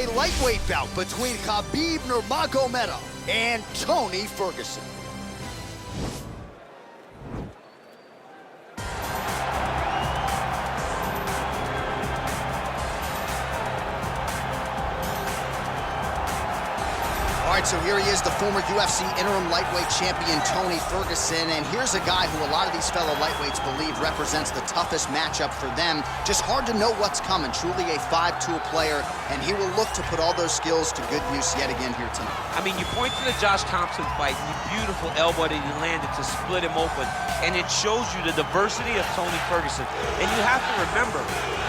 a lightweight bout between Khabib Nurmagomedov and Toni Ferguson. All right, so here he is, the former UFC interim lightweight champion, Toni Ferguson. And here's a guy who a lot of these fellow lightweights believe represents the toughest matchup for them. Just hard to know what's coming. Truly a five-tool player, and he will look to put all those skills to good use yet again here tonight. I mean, you point to the Josh Thompson fight, the beautiful elbow that he landed to split him open, and it shows you the diversity of Toni Ferguson. And you have to remember,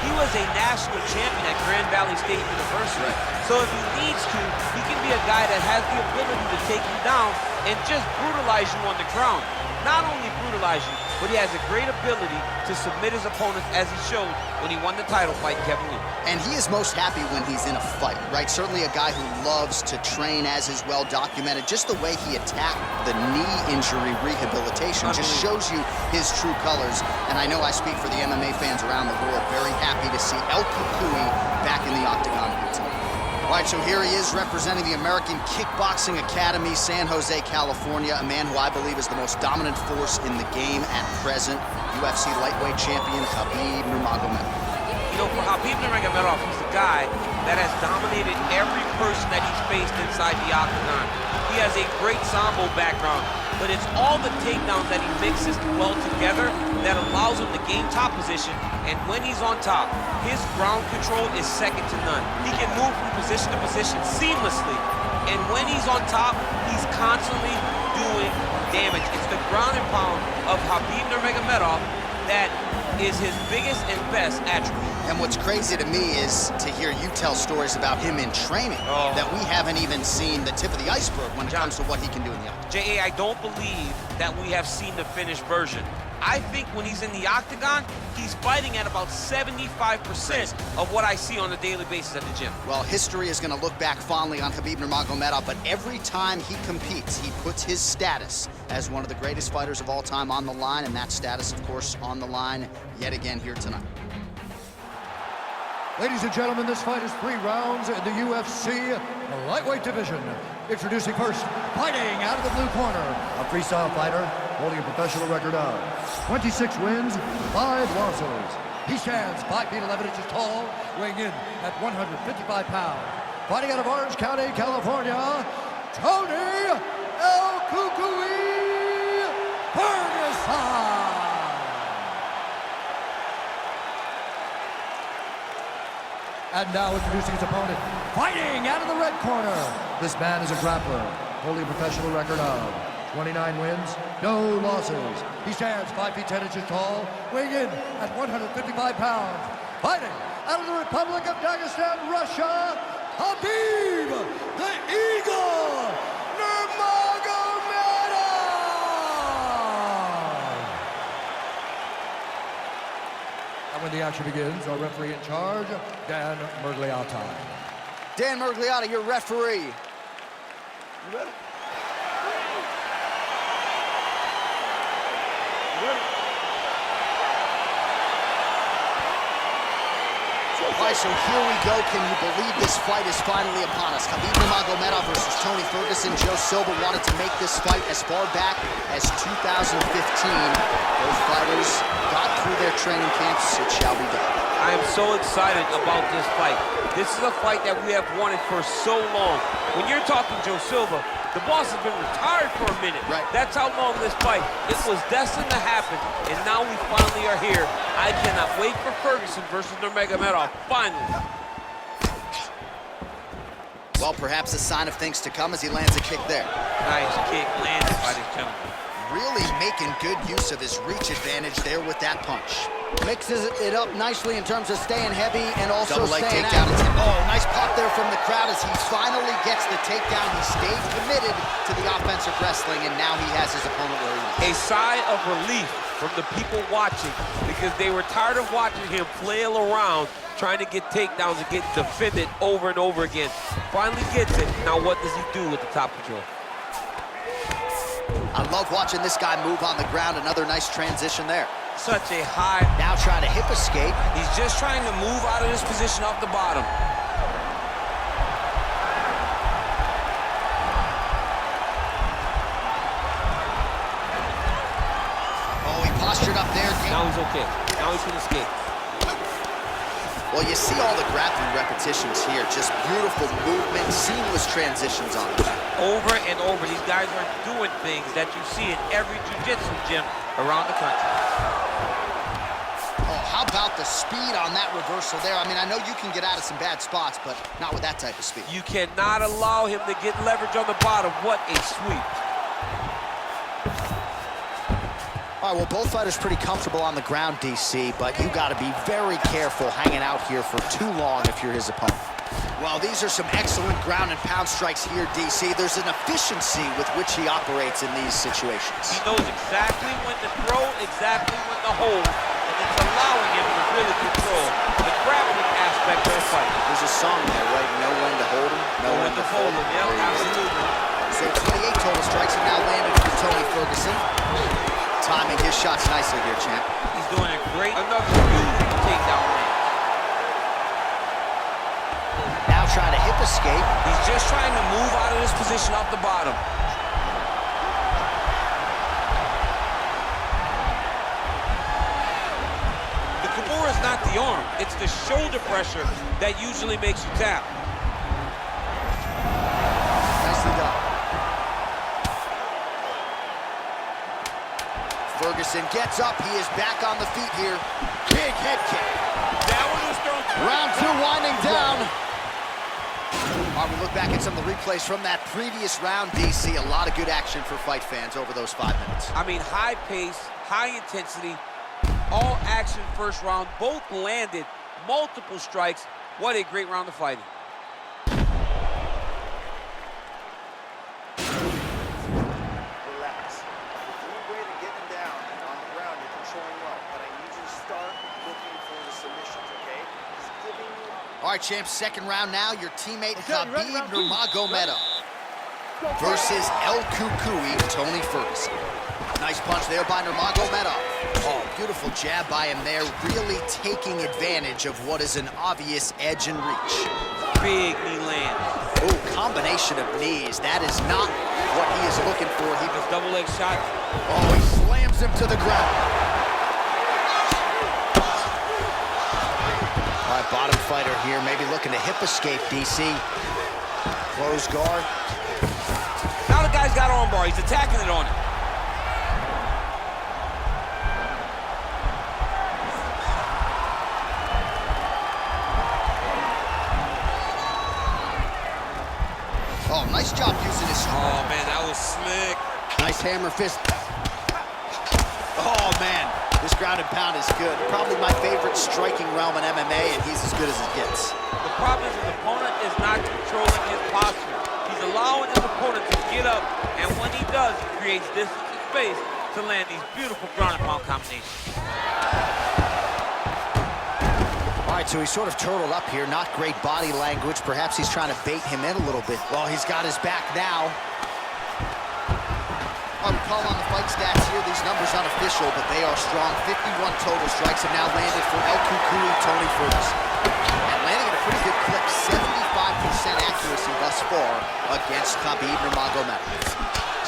he was a national champion at Grand Valley State University. Right. So if he needs to, he can be a guy that has the ability to take you down and just brutalize you on the ground. Not only brutalize you, but he has a great ability to submit his opponents, as he showed when he won the title fight in Kevin Lee. And he is most happy when he's in a fight, right? Certainly a guy who loves to train, as is well documented. Just the way he attacked the knee injury rehabilitation just shows you his true colors. And I know I speak for the MMA fans around the world, very happy to see El Cucuy back in the octagon here tonight. All right, so here he is representing the American Kickboxing Academy, San Jose, California, a man who I believe is the most dominant force in the game at present, UFC lightweight champion Khabib Nurmagomedov. You know, for Khabib Nurmagomedov, he's a guy that has dominated every person that he's faced inside the octagon. He has a great sambo background, but it's all the takedowns that he mixes well together that allows him to gain top position. And when he's on top, his ground control is second to none. He can move from position to position seamlessly. And when he's on top, he's constantly doing damage. It's the ground and pound of Khabib Nurmagomedov that is his biggest and best attribute. And what's crazy to me is to hear you tell stories about him in training that we haven't even seen the tip of the iceberg when it comes to what he can do in the octagon. J.A., I don't believe that we have seen the finished version. I think when he's in the octagon, he's fighting at about 75% of what I see on a daily basis at the gym. Well, history is going to look back fondly on Khabib Nurmagomedov, but every time he competes, he puts his status as one of the greatest fighters of all time on the line, and that status, of course, on the line yet again here tonight. Ladies and gentlemen, this fight is 3 rounds in the UFC lightweight division. Introducing first, fighting out of the blue corner, a freestyle fighter holding a professional record of 26 wins, 5 losses. He stands 5 feet 11 inches tall, weighing in at 155 pounds. Fighting out of Orange County, California, Toni El Cucuy Ferguson. And now introducing his opponent, fighting out of the red corner. This man is a grappler, holding a professional record of 29 wins, no losses. He stands 5 feet 10 inches tall, weighing in at 155 pounds. Fighting out of the Republic of Dagestan, Russia, Khabib the Eagle Nurmagomedov. And when the action begins, our referee in charge, Dan Murgliata. Dan Murgliata, your referee. You ready? All right, so here we go. Can you believe this fight is finally upon us? Khabib Nurmagomedov versus Toni Ferguson. Joe Silva wanted to make this fight as far back as 2015. Both fighters got through their training camps. It shall be done. I am so excited about this fight. This is a fight that we have wanted for so long. When you're talking Joe Silva, the boss has been retired for a minute. Right. That's how long this fight, it was destined to happen, and now we finally are here. I cannot wait for Ferguson versus Nurmagomedov, finally. Well, perhaps a sign of things to come as he lands a kick there. Nice kick landed by this gentleman. Really making good use of his reach advantage there with that punch. Mixes it up nicely in terms of staying heavy and also staying out. Oh, nice pop there from the crowd as he finally gets the takedown. He stayed committed to the offensive wrestling, and now he has his opponent where he wants. A sigh of relief from the people watching, because they were tired of watching him flail around trying to get takedowns and get defended over and over again. Finally gets it. Now what does he do with the top control? I love watching this guy move on the ground. Another nice transition there. Such a high... Now trying to hip escape. He's just trying to move out of this position off the bottom. Now he's okay. Now he's gonna escape. Well, you see all the grappling repetitions here. Just beautiful movement, seamless transitions on them. Over and over, these guys are doing things that you see in every jiu-jitsu gym around the country. Oh, how about the speed on that reversal there? I mean, I know you can get out of some bad spots, but not with that type of speed. You cannot allow him to get leverage on the bottom. What a sweep. All right, well, both fighters pretty comfortable on the ground, DC, but you got to be very careful hanging out here for too long if you're his opponent. Well, these are some excellent ground and pound strikes here, DC. There's an efficiency with which he operates in these situations. He knows exactly when to throw, exactly when to hold, and it's allowing him to really control the grappling aspect of the fight. There's a song there, right? Know when to hold him, know when to fold him. Yep, absolutely. So 28 total strikes have now landed for Tony Ferguson. Timing his shots nicely here, champ. He's doing a great, another beautiful takedown range. Now trying to hip escape. He's just trying to move out of this position off the bottom. The Kimura is not the arm, it's the shoulder pressure that usually makes you tap. Nicely done. Ferguson gets up. He is back on the feet here. Big head kick. That one was thrown. Round two winding down. All right, we look back at some of the replays from that previous round, DC. A lot of good action for fight fans over those 5 minutes. I mean, high pace, high intensity, all action first round. Both landed multiple strikes. What a great round of fighting. Relax. If you way to getting down on the ground, you're controlling well. But I need you to start looking for the submissions, okay? Just giving you All right, champs, second round now. Your teammate Khabib Nurmagomedov versus El Cucuy, Tony Ferguson. Nice punch there by Nurmagomedov. Oh, beautiful jab by him there, really taking advantage of what is an obvious edge and reach. Big knee land. Oh, combination of knees. That is not what he is looking for. He His double leg shot. Oh, he slams him to the ground. All right, bottom fighter here, maybe looking to hip escape, DC. Close guard. Now the guy's got armbar. He's attacking it on him. Oh, nice job using his strength. Oh, man, that was slick. Nice hammer fist. Oh, man, this ground and pound is good. Probably my favorite striking realm in MMA, and he's as good as it gets. The problem is his opponent is not controlling his posture. He's allowing his opponent to get up, and when he does, he creates distance and space to land these beautiful ground and pound combinations. All right, so he's sort of turtled up here. Not great body language. Perhaps he's trying to bait him in a little bit. Well, he's got his back now. I would call on the fight stats here. These numbers unofficial, but they are strong. 51 total strikes have now landed for El Cucuy, Tony Ferguson. And landing at a pretty good clip, 75% accuracy thus far against Khabib Nurmagomedov.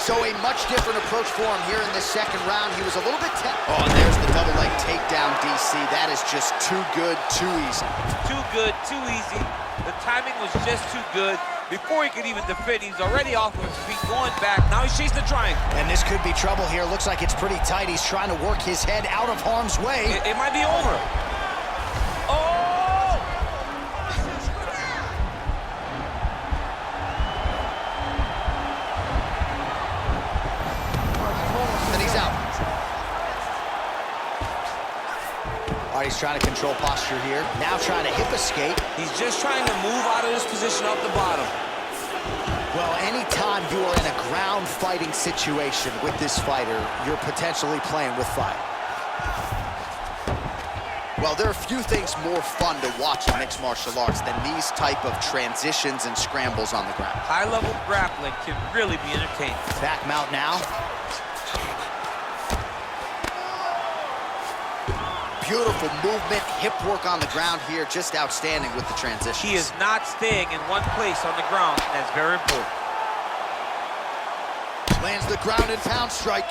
So a much different approach for him here in this second round. He was a little bit Oh, and there's the double leg takedown, DC. That is just too good, too easy. Too good, too easy. The timing was just too good. Before he could even defend, he's already off of his feet, going back. Now he's chasing the triangle. And this could be trouble here. Looks like it's pretty tight. He's trying to work his head out of harm's way. It might be over. Oh! And he's out. All right, he's trying to control posture here. Now trying to hip escape. He's just trying to move out of this position off the bottom. Well, anytime you are in a ground fighting situation with this fighter, you're potentially playing with fire. Well, there are few things more fun to watch in mixed martial arts than these type of transitions and scrambles on the ground. High-level grappling can really be entertaining. Back mount now. Beautiful movement, hip work on the ground here, just outstanding with the transitions. He is not staying in one place on the ground, and that's very important. Lands the ground and pound strike.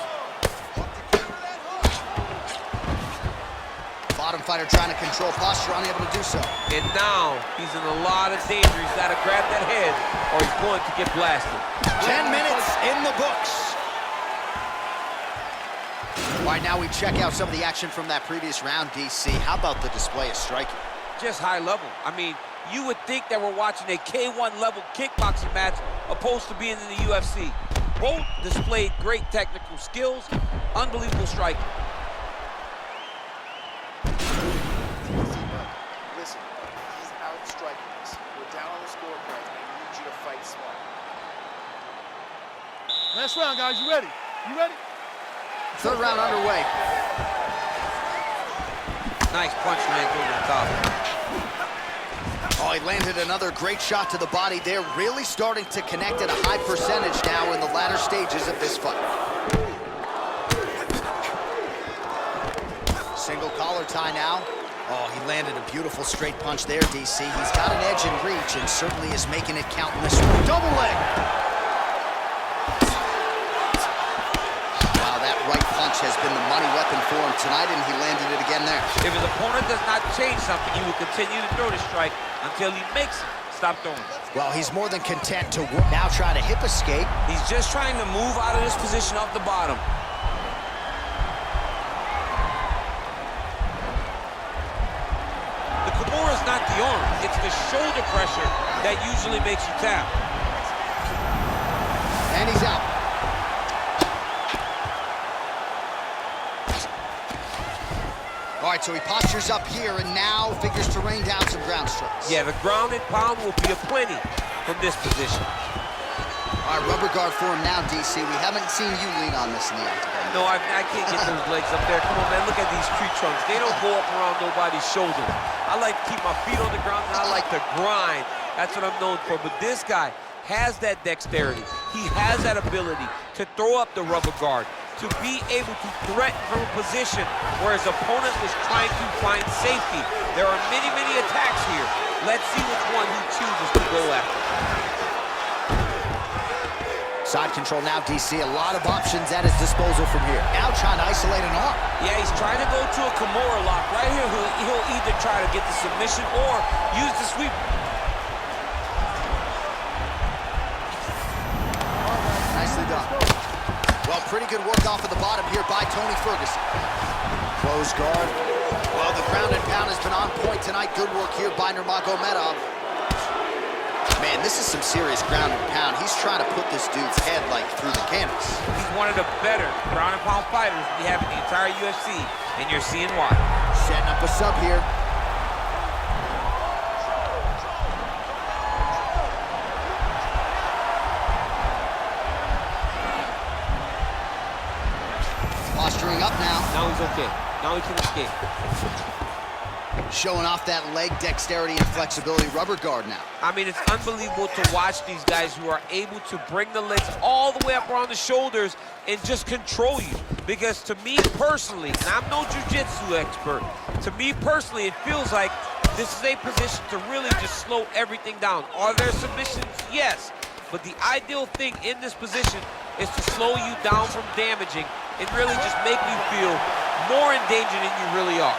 bottom fighter trying to control posture, unable to do so. And now he's in a lot of danger. He's got to grab that head or he's going to get blasted. 10 minutes in the books. All right, now we check out some of the action from that previous round, DC. How about the display of striking? Just high level. I mean, you would think that we're watching a K1 level kickboxing match opposed to being in the UFC. Both displayed great technical skills, unbelievable striking. Listen, he's out striking us. We're down on the scorecard. I need you to fight smart. Last round, guys. You ready? You ready? Third round underway. Nice punch lands over the top. Oh, he landed another great shot to the body there. Really starting to connect at a high percentage now in the latter stages of this fight. Single collar tie now. Oh, he landed a beautiful straight punch there, DC. He's got an edge in reach and certainly is making it count in this one. Double leg. Wow, that right punch has been the money weapon for him tonight, and he landed it again there. If his opponent does not change something, he will continue to throw the strike until he makes it stop throwing. Well, he's more than content to now try to hip escape. He's just trying to move out of this position off the bottom. The Kimura is not the arm, it's the shoulder pressure that usually makes you tap. And he's out. All right, so he postures up here and now figures to rain down some ground strikes. Yeah, the ground and pound will be aplenty from this position. All right, rubber guard for him now, DC. We haven't seen you lean on this in the octagon. No, I can't get those legs up there. Come on, man, look at these tree trunks. They don't go up around nobody's shoulder. I like to keep my feet on the ground, and I like to grind. That's what I'm known for. But this guy has that dexterity. He has that ability to throw up the rubber guard, to be able to threaten from a position where his opponent was trying to find safety. There are many, many attacks here. Let's see which one he chooses to go after. Side control now, DC. A lot of options at his disposal from here. Now trying to isolate an arm. Yeah, he's trying to go to a Kimura lock. Right here, he'll either try to get the submission or use the sweep. Nicely done. Well, pretty good work off of the bottom here by Toni Ferguson. Close guard. Well, the ground and pound has been on point tonight. Good work here by Nurmagomedov. Man, this is some serious ground and pound. He's trying to put this dude's head, like, through the canvas. He's one of the better ground and pound fighters we have in the entire UFC, and you're seeing why. Setting up a sub here. Posturing up now. Now he's okay. Now he can escape. Showing off that leg dexterity and flexibility. Rubber guard now. I mean, it's unbelievable to watch these guys who are able to bring the legs all the way up around the shoulders and just control you. Because to me personally, and I'm no jiu-jitsu expert, to me personally, it feels like this is a position to really just slow everything down. Are there submissions? Yes. But the ideal thing in this position is to slow you down from damaging and really just make you feel more in danger than you really are.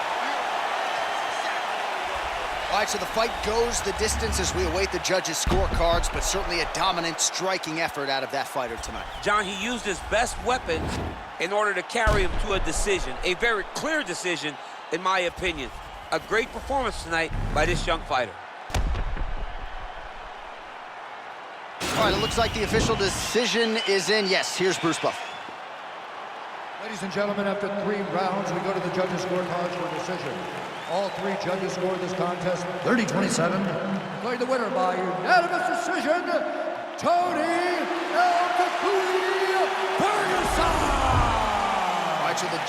All right, so the fight goes the distance as we await the judges' scorecards, but certainly a dominant striking effort out of that fighter tonight. John, he used his best weapons in order to carry him to a decision, a very clear decision, in my opinion. A great performance tonight by this young fighter. All right, it looks like the official decision is in. Yes, here's Bruce Buff. Ladies and gentlemen, after 3 rounds, we go to the judges' scorecards for decision. All 3 judges scored this contest 30-27. Declared the winner by unanimous decision, Toni Ferguson! All right, so the